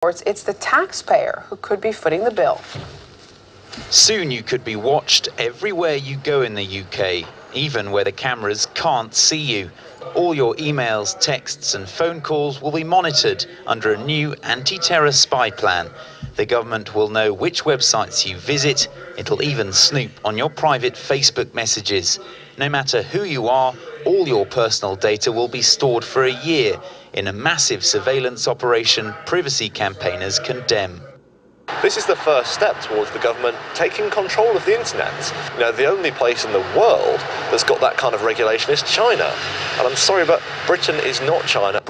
It's the taxpayer who could be footing the bill. Soon you could be watched everywhere you go in the UK, even where the cameras can't see you. All your emails, texts and phone calls will be monitored under a new anti-terror spy plan. The government will know which websites you visit. It'll even snoop on your private Facebook messages. No matter who you are, all your personal data will be stored for a year in a massive surveillance operation privacy campaigners condemn. This is the first step towards the government taking control of the internet. You know, the only place in the world that's got that kind of regulation is China. And I'm sorry, but Britain is not China.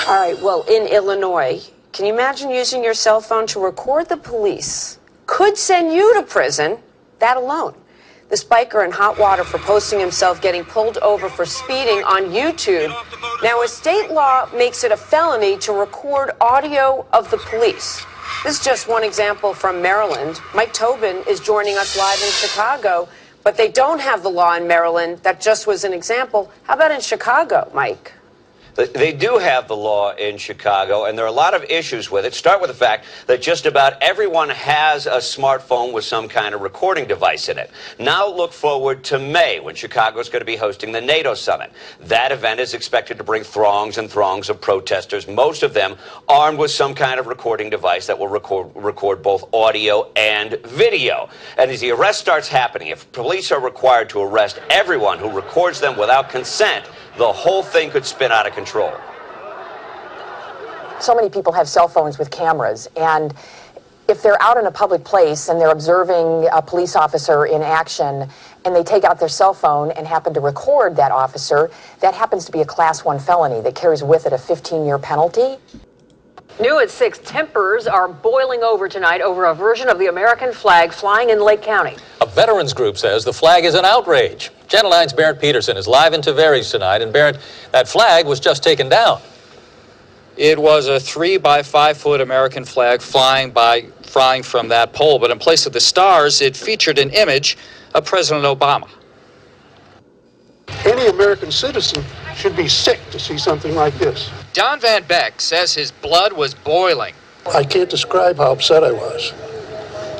All right, well, in Illinois, can you imagine using your cell phone to record the police? Could send you to prison, that alone. This biker in hot water for posting himself getting pulled over for speeding on YouTube. Now, a state law makes it a felony to record audio of the police. This is just one example from Maryland. Mike Tobin is joining us live in Chicago, but they don't have the law in Maryland. That just was an example. How about in Chicago, Mike? They do have the law in Chicago, and there are a lot of issues with it. Start with the fact that just about everyone has a smartphone with some kind of recording device in it. Now look forward to May, when Chicago is going to be hosting the NATO summit. That event is expected to bring throngs and throngs of protesters, most of them armed with some kind of recording device that will record both audio and video. And as the arrest starts happening, if police are required to arrest everyone who records them without consent, the whole thing could spin out of control. So many people have cell phones with cameras, and if they're out in a public place and they're observing a police officer in action and they take out their cell phone and happen to record that officer, that happens to be a Class 1 felony that carries with it a 15-year penalty. New at 6, tempers are boiling over tonight over a version of the American flag flying in Lake County. A veterans group says the flag is an outrage. Channel 9's Barrett Peterson is live in Tavares tonight, and Barrett, that flag was just taken down. It was a 3 by 5 foot American flag flying from that pole, but in place of the stars, it featured an image of President Obama. Any American citizen should be sick to see something like this. Don Van Beck says his blood was boiling. I can't describe how upset I was,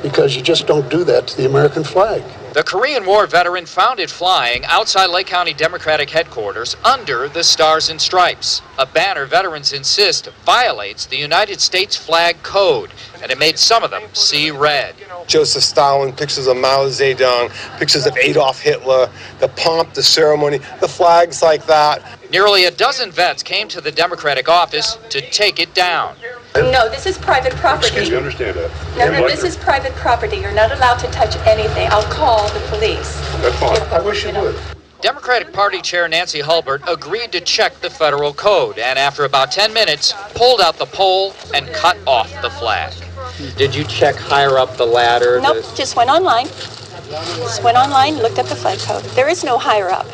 because you just don't do that to the American flag. The Korean War veteran found it flying outside Lake County Democratic headquarters under the Stars and Stripes, a banner veterans insist violates the United States flag code, and it made some of them see red. Joseph Stalin, pictures of Mao Zedong, pictures of Adolf Hitler, the pomp, the ceremony, the flags like that. Nearly a dozen vets came to the Democratic office to take it down. No, this is private property. Excuse me, understand that. No, this is private property. You're not allowed to touch anything. I'll call the police. That's fine. I wish you would. Democratic Party Chair Nancy Hulbert agreed to check the federal code, and after about 10 minutes, pulled out the pole and cut off the flag. Did you check higher up the ladder? Nope, just went online. Looked at the flag code. There is no higher up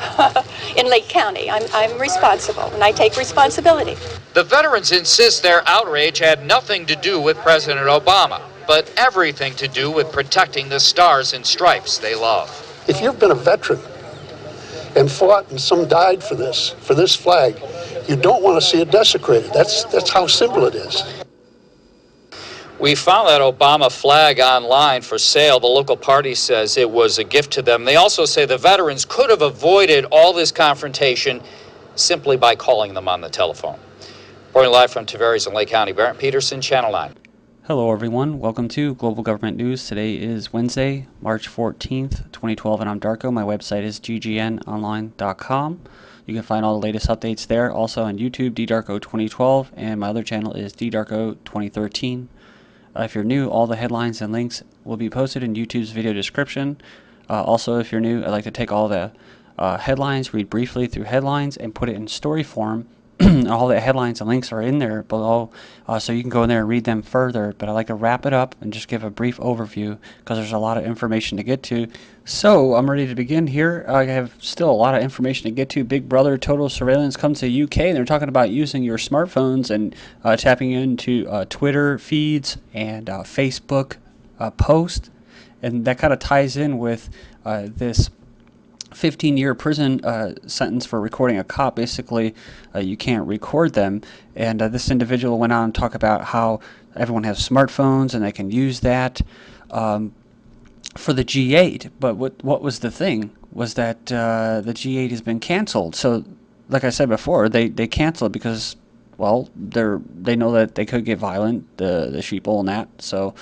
in Lake County. I'm responsible, and I take responsibility. The veterans insist their outrage had nothing to do with President Obama, but everything to do with protecting the stars and stripes they love. If you've been a veteran and fought and some died for this flag, you don't want to see it desecrated. That's how simple it is. We found that Obama flag online for sale. The local party says it was a gift to them. They also say the veterans could have avoided all this confrontation simply by calling them on the telephone. Reporting live from Tavares in Lake County, Barrett Peterson, Channel 9. Hello everyone, welcome to Global Government News. Today is Wednesday, March 14th, 2012, and I'm Darko. My website is ggnonline.com. You can find all the latest updates there. Also on YouTube, ddarko2012, and my other channel is ddarko2013. If you're new, all the headlines and links will be posted in YouTube's video description. Also, if you're new, I'd like to take all the headlines, read briefly through headlines, and put it in story form. All the headlines and links are in there below, so you can go in there and read them further. But I like to wrap it up and just give a brief overview because there's a lot of information to get to. So I'm ready to begin here. I have still a lot of information to get to. Big Brother total surveillance comes to UK, and they're talking about using your smartphones and tapping into Twitter feeds and Facebook posts, and that kind of ties in with this 15-year prison sentence for recording a cop. Basically, you can't record them. And this individual went on to talk about how everyone has smartphones and they can use that for the G8. But what was the thing was that the G8 has been canceled. So, like I said before, they canceled because, well, they know that they could get violent, the sheeple and that. So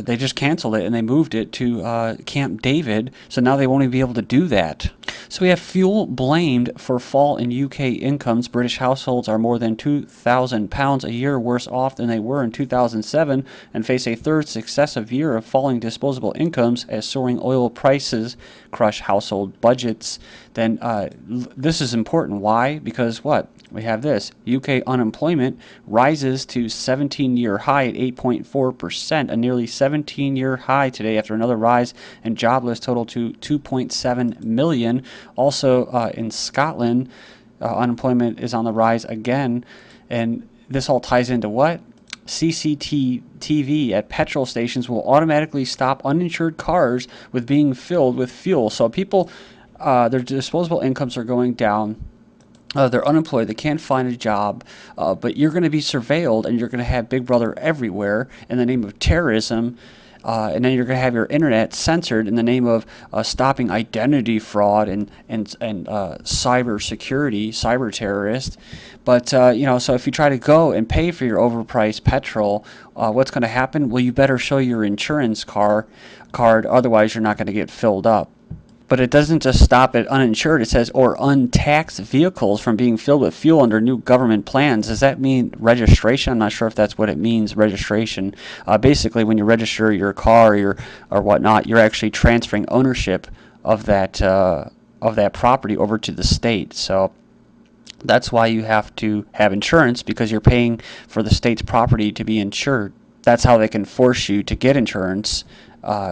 they just canceled it and they moved it to Camp David. So now they won't even be able to do that. So we have fuel blamed for fall in UK incomes. British households are more than £2,000 a year worse off than they were in 2007 and face a third successive year of falling disposable incomes as soaring oil prices crush household budgets. Then this is important. Why? Because what? We have this. UK unemployment rises to 17-year high at 8.4%, a nearly 17-year high today after another rise in jobless total to 2.7 million. Also in Scotland, unemployment is on the rise again. And this all ties into what? CCTV at petrol stations will automatically stop uninsured cars with being filled with fuel. So people, their disposable incomes are going down. They're unemployed, they can't find a job, but you're going to be surveilled and you're going to have Big Brother everywhere in the name of terrorism, and then you're going to have your internet censored in the name of stopping identity fraud and cyber security, cyber terrorists. But, so if you try to go and pay for your overpriced petrol, what's going to happen? Well, you better show your insurance card, otherwise you're not going to get filled up. But it doesn't just stop at uninsured. It says, or untaxed vehicles from being filled with fuel under new government plans. Does that mean registration? I'm not sure if that's what it means, registration. Basically, when you register your car or whatnot, you're actually transferring ownership of that property over to the state. So that's why you have to have insurance, because you're paying for the state's property to be insured. That's how they can force you to get insurance.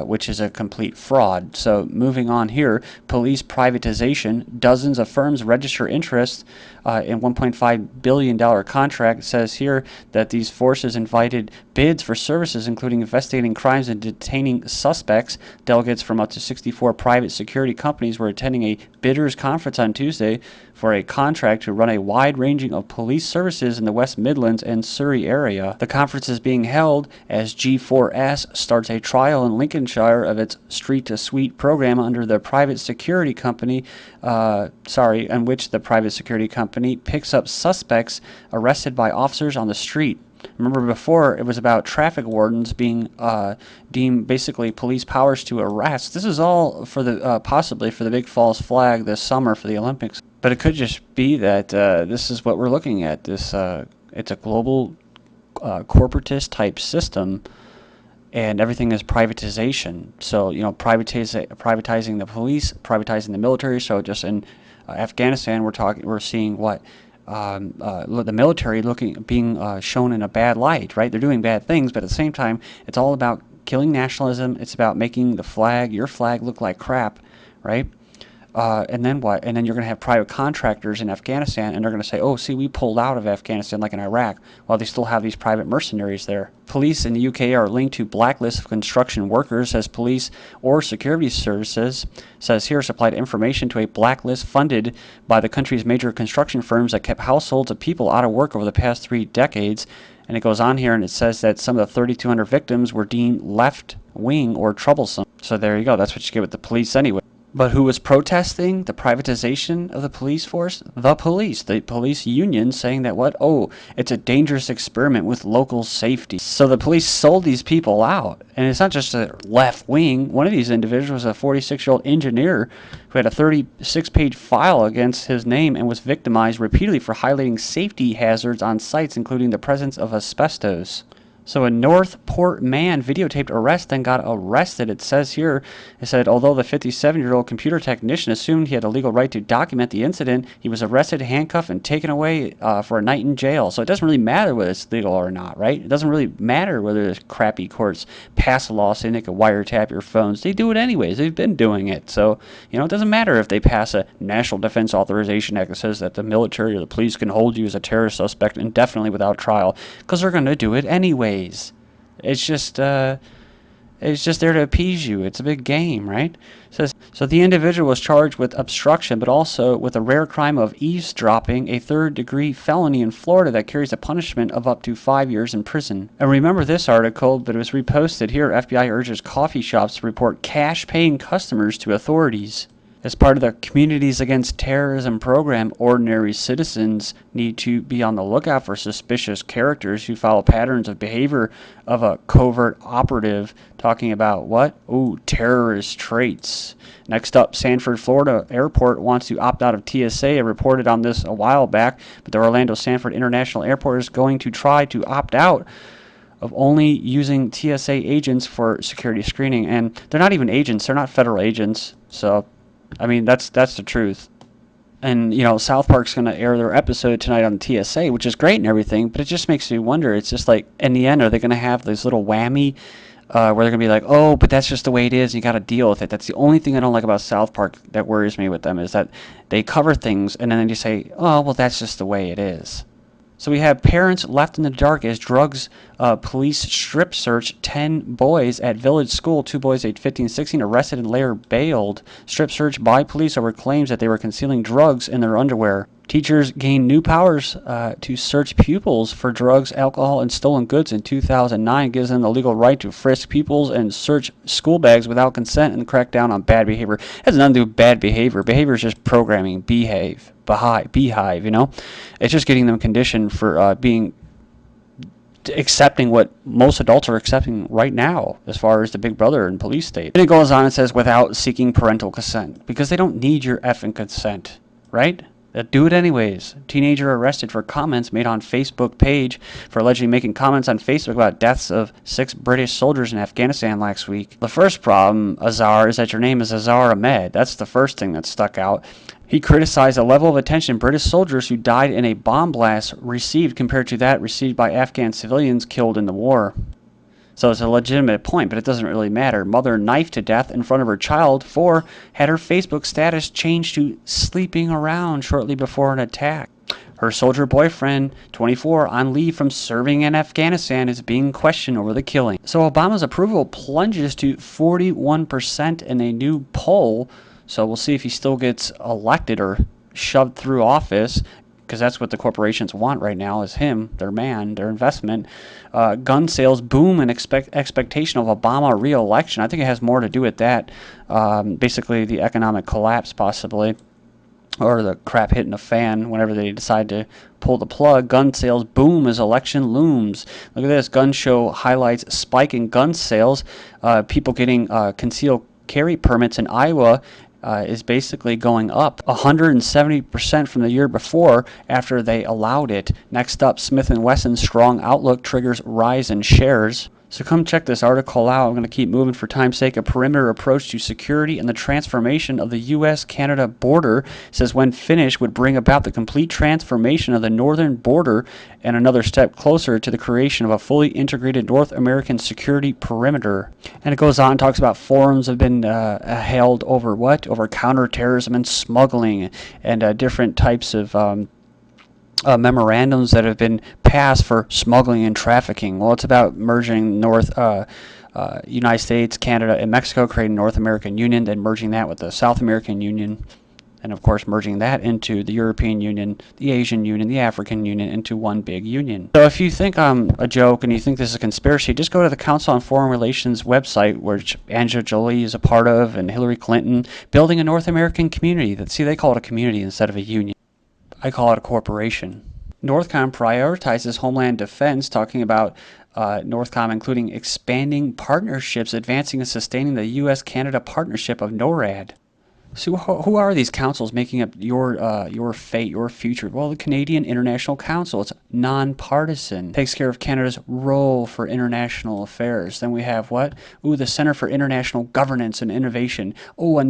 Which is a complete fraud. So moving on here, police privatization. Dozens of firms register interest in $1.5 billion contract. It says here that these forces invited bids for services including investigating crimes and detaining suspects. Delegates from up to 64 private security companies were attending a bidders conference on Tuesday for a contract to run a wide ranging of police services in the West Midlands and Surrey area. The conference is being held as G4S starts a trial in Lincolnshire of its Street to Suite program under the private security company, in which the private security company picks up suspects arrested by officers on the street. Remember before, it was about traffic wardens being deemed basically police powers to arrest. This is all for the possibly for the big false flag this summer for the Olympics. But it could just be that this is what we're looking at. This it's a global corporatist type system, and everything is privatization. So privatizing the police, privatizing the military. So just in Afghanistan, we're seeing what. The military being shown in a bad light, right? They're doing bad things, but at the same time, it's all about killing nationalism. It's about making your flag look like crap, right? And then what? And then you're going to have private contractors in Afghanistan, and they're going to say, oh, see, we pulled out of Afghanistan like in Iraq, while they still have these private mercenaries there. Police in the UK are linked to blacklists of construction workers, says police or security services. Says here supplied information to a blacklist funded by the country's major construction firms that kept households of people out of work over the past 3 decades. And it goes on here and it says that some of the 3,200 victims were deemed left-wing or troublesome. So there you go. That's what you get with the police anyway. But who was protesting the privatization of the police force? The police union, saying that what? Oh, it's a dangerous experiment with local safety. So the police sold these people out. And it's not just a left wing. One of these individuals was a 46-year-old engineer who had a 36-page file against his name and was victimized repeatedly for highlighting safety hazards on sites, including the presence of asbestos. So a Northport man videotaped arrest, then got arrested. It says here, it said, although the 57-year-old computer technician assumed he had a legal right to document the incident, he was arrested, handcuffed, and taken away for a night in jail. So it doesn't really matter whether it's legal or not, right? It doesn't really matter whether the crappy courts pass a law saying they can wiretap your phones. They do it anyways. They've been doing it. So, it doesn't matter if they pass a National Defense Authorization Act that says that the military or the police can hold you as a terrorist suspect indefinitely without trial, because they're going to do it anyway. It's just, It's just there to appease you. It's a big game, right? So the individual was charged with obstruction, but also with a rare crime of eavesdropping, a third-degree felony in Florida that carries a punishment of up to 5 years in prison. And remember this article, but it was reposted here. FBI urges coffee shops to report cash-paying customers to authorities. As part of the Communities Against Terrorism program, ordinary citizens need to be on the lookout for suspicious characters who follow patterns of behavior of a covert operative. Talking about what? Oh, terrorist traits. Next up, Sanford, Florida Airport wants to opt out of TSA. I reported on this a while back, but the Orlando Sanford International Airport is going to try to opt out of only using TSA agents for security screening. And they're not even agents. They're not federal agents. So I mean, that's the truth. And, you know, South Park's going to air their episode tonight on TSA, which is great and everything, but it just makes me wonder. It's just like, in the end, are they going to have this little whammy where they're going to be like, oh, but that's just the way it is, and you got to deal with it. That's the only thing I don't like about South Park that worries me with them, is that they cover things, and then they just say, oh, well, that's just the way it is. So we have parents left in the dark as drugs police strip search 10 boys at village school. 2 boys aged 15 and 16 arrested and later bailed. Strip search by police over claims that they were concealing drugs in their underwear. Teachers gained new powers to search pupils for drugs, alcohol, and stolen goods in 2009. Gives them the legal right to frisk pupils and search school bags without consent and crack down on bad behavior. It has nothing to do with bad behavior. Behavior is just programming. Behive, you know? It's just getting them conditioned for accepting what most adults are accepting right now as far as the Big Brother and police state. And it goes on and says, without seeking parental consent, because they don't need your effing consent, right? They do it anyways. Teenager arrested for comments made on Facebook page for allegedly making comments on Facebook about deaths of 6 British soldiers in Afghanistan last week. The first problem, Azhar, is that your name is Azhar Ahmed. That's the first thing that stuck out. He criticized the level of attention British soldiers who died in a bomb blast received compared to that received by Afghan civilians killed in the war. So it's a legitimate point, but it doesn't really matter. Mother knifed to death in front of her child. 4 had her Facebook status changed to sleeping around shortly before an attack. Her soldier boyfriend, 24, on leave from serving in Afghanistan, is being questioned over the killing. So Obama's approval plunges to 41% in a new poll. So we'll see if he still gets elected or shoved through office, because that's what the corporations want right now, is him, their man, their investment. Gun sales boom and expectation of Obama re-election. I think it has more to do with that. Basically, the economic collapse, possibly, or the crap hitting the fan whenever they decide to pull the plug. Gun sales boom as election looms. Look at this. Gun show highlights spike in gun sales. People getting concealed carry permits in Iowa is basically going up 170% from the year before after they allowed it. Next up, Smith & Wesson's strong outlook triggers rise in shares. So come check this article out. I'm going to keep moving for time's sake. A perimeter approach to security and the transformation of the U.S.-Canada border, says when finished would bring about the complete transformation of the northern border and another step closer to the creation of a fully integrated North American security perimeter. And it goes on and talks about forums have been held over what? Over counterterrorism and smuggling and different types of memorandums that have been passed for smuggling and trafficking. Well, it's about merging United States, Canada, and Mexico, creating North American Union, then merging that with the South American Union, and of course merging that into the European Union, the Asian Union, the African Union, into one big union. So if you think I'm a joke and you think this is a conspiracy, just go to the Council on Foreign Relations website, which Angela Jolie is a part of, and Hillary Clinton, building a North American community. See, they call it a community instead of a union. I call it a corporation. Northcom prioritizes homeland defense, talking about Northcom including expanding partnerships, advancing and sustaining the U.S.-Canada partnership of NORAD. So who are these councils making up your fate, your future? Well, the Canadian International Council. It's nonpartisan. Takes care of Canada's role for international affairs. Then we have what? Ooh, the Center for International Governance and Innovation. Oh, a